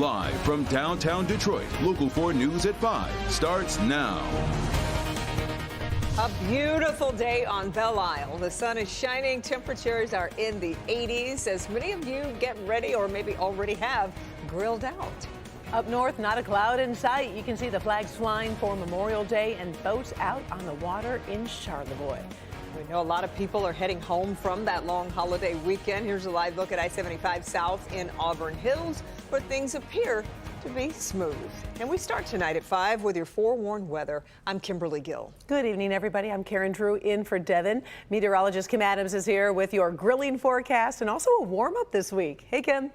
Live from downtown Detroit, Local 4 News at 5 starts now. A beautiful day on Belle Isle. The sun is shining. Temperatures are in the 80s as many of you get ready or maybe already have grilled out. Up north, not a cloud in sight. You can see the flags flying for Memorial Day and boats out on the water in Charlevoix. We know a lot of people are heading home from that long holiday weekend. Here's a live look at I-75 South in Auburn Hills, where things appear to be smooth. And we start tonight at 5 with your forewarned weather. I'm Kimberly Gill. Good evening, everybody. I'm Karen Drew in for Devin. Meteorologist Kim Adams is here with your grilling forecast and also a warm up this week. Hey, Kim.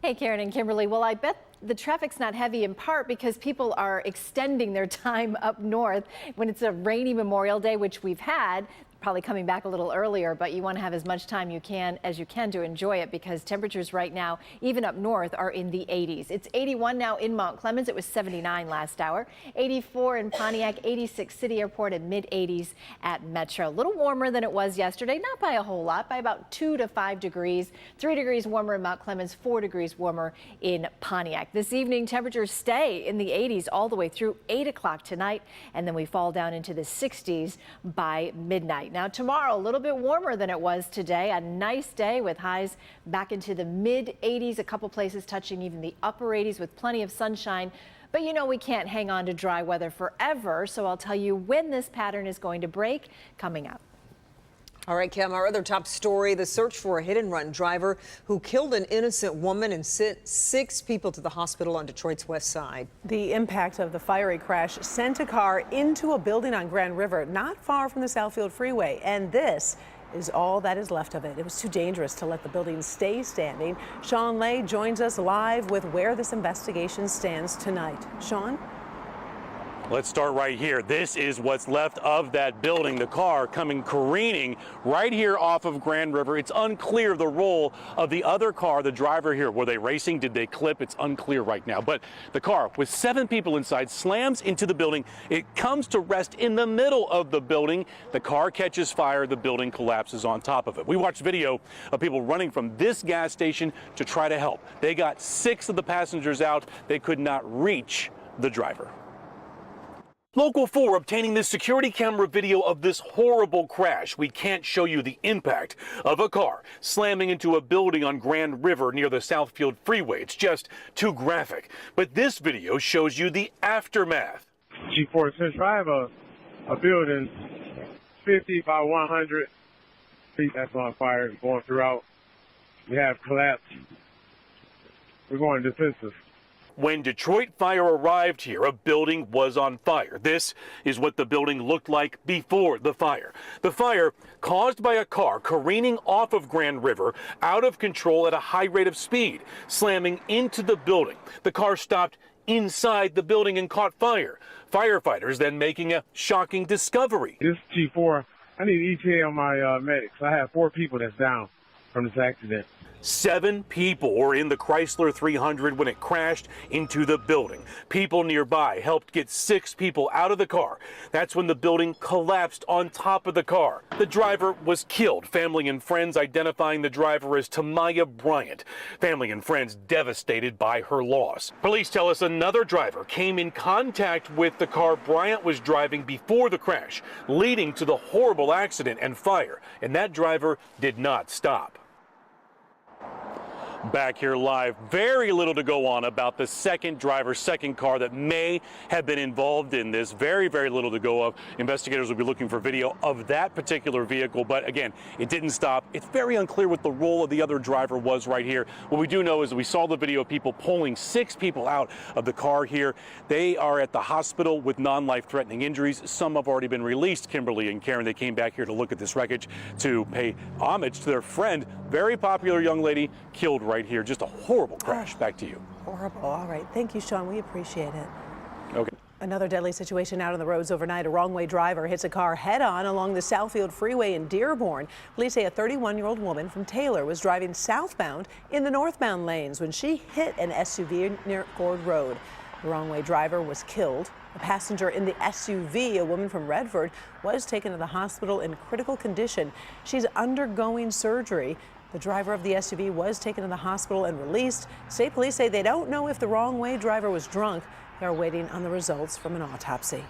Hey, Karen and Kimberly. Well, I bet the traffic's not heavy in part because people are extending their time up north when it's a rainy Memorial Day, which we've had. Probably coming back a little earlier, but you want to have as much time as you can to enjoy it because temperatures right now, even up north, are in the 80s. It's 81 now in Mount Clemens. It was 79 last hour. 84 in Pontiac, 86 City Airport, and mid-80s at Metro. A little warmer than it was yesterday, not by a whole lot, by about 2 to 5 degrees. 3 degrees warmer in Mount Clemens, 4 degrees warmer in Pontiac. This evening, temperatures stay in the 80s all the way through 8 o'clock tonight, and then we fall down into the 60s by midnight. Now tomorrow, a little bit warmer than it was today. A nice day with highs back into the mid 80s, a couple places touching even the upper 80s with plenty of sunshine. But you know we can't hang on to dry weather forever, so I'll tell you when this pattern is going to break coming up. All right, Kim, our other top story, the search for a hit-and-run driver who killed an innocent woman and sent 6 people to the hospital on Detroit's west side. The impact of the fiery crash sent a car into a building on Grand River, not far from the Southfield Freeway, and this is all that is left of it. It was too dangerous to let the building stay standing. Sean Lay joins us live with where this investigation stands tonight. Sean? Let's start right here. This is what's left of that building. The car coming careening right here off of Grand River. It's unclear the role of the other car, the driver here. Were they racing? Did they clip? It's unclear right now. But the car with 7 people inside slams into the building. It comes to rest in the middle of the building. The car catches fire. The building collapses on top of it. We watched video of people running from this gas station to try to help. They got 6 of the passengers out. They could not reach the driver. Local 4 obtaining this security camera video of this horrible crash. We can't show you the impact of a car slamming into a building on Grand River near the Southfield Freeway. It's just too graphic. But this video shows you the aftermath. G4 Central, I have a building 50 by 100 feet that's on fire going throughout. We have collapse. We're going defensive. When Detroit Fire arrived here, a building was on fire. This is what the building looked like before the fire. The fire caused by a car careening off of Grand River out of control at a high rate of speed, slamming into the building. The car stopped inside the building and caught fire. Firefighters then making a shocking discovery. This G4, I need ETA on my medics. I have 4 people that's down from this accident. 7 people were in the Chrysler 300 when it crashed into the building. People nearby helped get 6 people out of the car. That's when the building collapsed on top of the car. The driver was killed. Family and friends identifying the driver as Tamaya Bryant. Family and friends devastated by her loss. Police tell us another driver came in contact with the car Bryant was driving before the crash, leading to the horrible accident and fire. And that driver did not stop. Back here live, very little to go on about the second driver, second car that may have been involved in this. Very, very little to go of. Investigators will be looking for video of that particular vehicle, but again, it didn't stop. It's very unclear what the role of the other driver was right here. What we do know is that we saw the video of people pulling 6 people out of the car here. They are at the hospital with non-life-threatening injuries. Some have already been released. Kimberly and Karen, they came back here to look at this wreckage to pay homage to their friend, very popular young lady, killed right here. Just a horrible crash. Back to you. Horrible. All right. Thank you, Sean. We appreciate it. Okay. Another deadly situation out on the roads overnight. A wrong-way driver hits a car head-on along the Southfield Freeway in Dearborn. Police say a 31-year-old woman from Taylor was driving southbound in the northbound lanes when she hit an SUV near Gord Road. The wrong-way driver was killed. A passenger in the SUV, a woman from Redford, was taken to the hospital in critical condition. She's undergoing surgery. The driver of the SUV was taken to the hospital and released. State police say they don't know if the wrong-way driver was drunk. They are waiting on the results from an autopsy.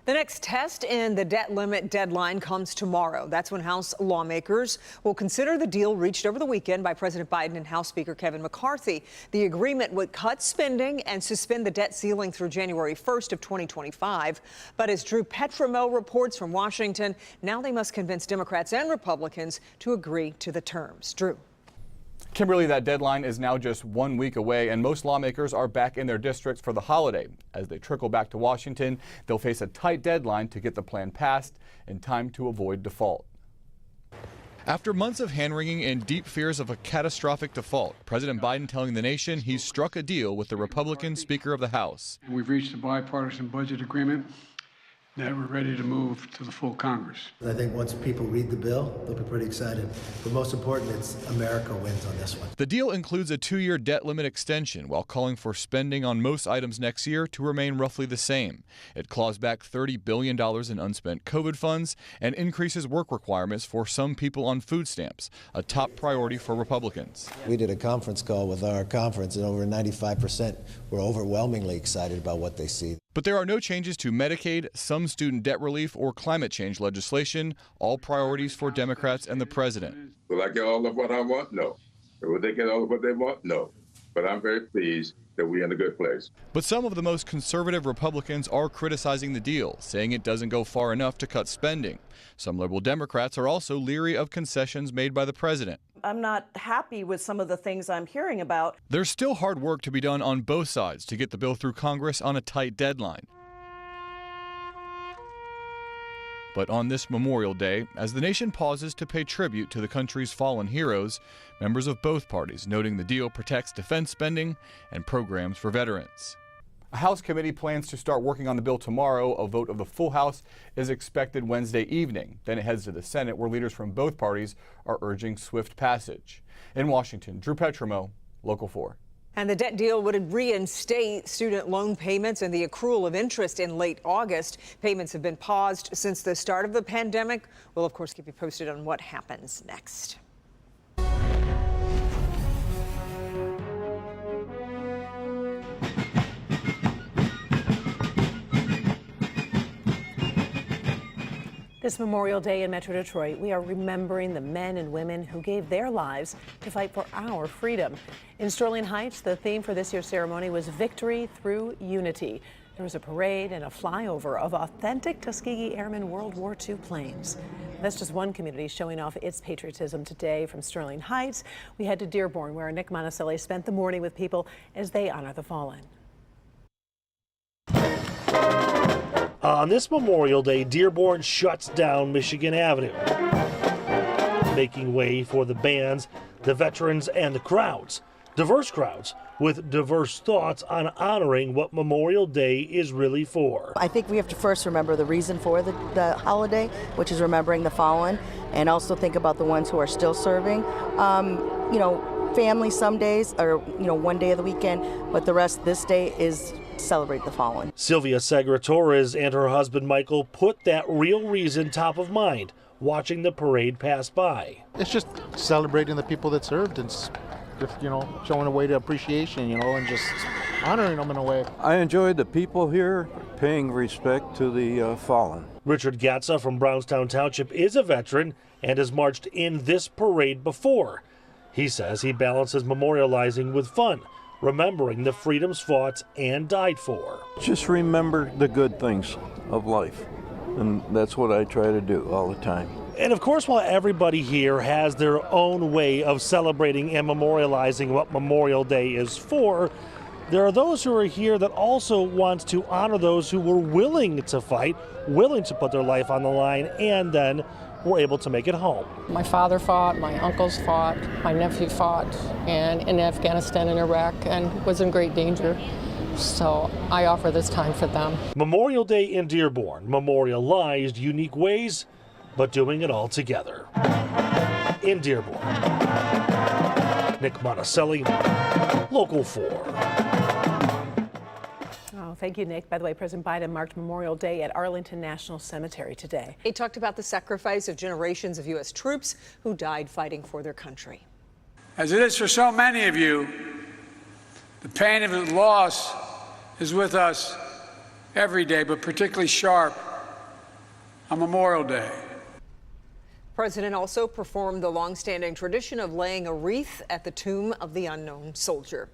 The next test in the debt limit deadline comes tomorrow. That's when House lawmakers will consider the deal reached over the weekend by President Biden and House Speaker Kevin McCarthy. The agreement would cut spending and suspend the debt ceiling through January 1st of 2025. But as Drew Petrimo reports from Washington, now they must convince Democrats and Republicans to agree to the terms. Drew. Kimberly, that deadline is now just 1 week away, and most lawmakers are back in their districts for the holiday. As they trickle back to Washington, they'll face a tight deadline to get the plan passed in time to avoid default. After months of hand-wringing and deep fears of a catastrophic default, President Biden telling the nation he's struck a deal with the Republican Speaker of the House. We've reached a bipartisan budget agreement that we're ready to move to the full Congress. I think once people read the bill, they'll be pretty excited. But most important, it's America wins on this one. The deal includes a 2-year debt limit extension while calling for spending on most items next year to remain roughly the same. It claws back $30 billion in unspent COVID funds and increases work requirements for some people on food stamps, a top priority for Republicans. We did a conference call with our conference, and over 95% were overwhelmingly excited about what they see. But there are no changes to Medicaid, some student debt relief, or climate change legislation, all priorities for Democrats and the president. Will I get all of what I want? No. Will they get all of what they want? No. But I'm very pleased that we're in a good place. But some of the most conservative Republicans are criticizing the deal, saying it doesn't go far enough to cut spending. Some liberal Democrats are also leery of concessions made by the president. I'm not happy with some of the things I'm hearing about. There's still hard work to be done on both sides to get the bill through Congress on a tight deadline. But on this Memorial Day, as the nation pauses to pay tribute to the country's fallen heroes, members of both parties noting the deal protects defense spending and programs for veterans. A House committee plans to start working on the bill tomorrow. A vote of the full House is expected Wednesday evening. Then it heads to the Senate, where leaders from both parties are urging swift passage. In Washington, Drew Petrimo, Local 4. And the debt deal would reinstate student loan payments and the accrual of interest in late August. Payments have been paused since the start of the pandemic. We'll, of course, keep you posted on what happens next. This Memorial Day in Metro Detroit, we are remembering the men and women who gave their lives to fight for our freedom. In Sterling Heights, the theme for this year's ceremony was Victory Through Unity. There was a parade and a flyover of authentic Tuskegee Airmen World War II planes. That's just one community showing off its patriotism today. From Sterling Heights, we head to Dearborn, where Nick Monticelli spent the morning with people as they honor the fallen. On this Memorial Day, Dearborn shuts down Michigan Avenue, making way for the bands, the veterans, and the crowds. Diverse crowds with diverse thoughts on honoring what Memorial Day is really for. I think we have to first remember the reason for the holiday, which is remembering the fallen, and also think about the ones who are still serving. Family some days, or one day of the weekend, but the rest, this day is celebrate the fallen. Sylvia Segra-Torres and her husband Michael put that real reason top of mind, watching the parade pass by. It's just celebrating the people that served and just, showing a way to appreciation, and just honoring them in a way. I enjoyed the people here paying respect to the fallen. Richard Gatza from Brownstown Township is a veteran and has marched in this parade before. He says he balances memorializing with fun, remembering the freedoms fought and died for. Just remember the good things of life, and that's what I try to do all the time. And of course, while everybody here has their own way of celebrating and memorializing what Memorial Day is for, there are those who are here that also want to honor those who were willing to fight, willing to put their life on the line, and then were able to make it home. My father fought, my uncles fought, my nephew fought, and in Afghanistan and Iraq, and was in great danger. So I offer this time for them. Memorial Day in Dearborn memorialized unique ways, but doing it all together. In Dearborn, Nick Monticelli, Local 4. Oh, thank you, Nick. By the way, President Biden marked Memorial Day at Arlington National Cemetery today. He talked about the sacrifice of generations of U.S. troops who died fighting for their country. As it is for so many of you, the pain of the loss is with us every day, but particularly sharp on Memorial Day. The president also performed the longstanding tradition of laying a wreath at the tomb of the unknown soldier.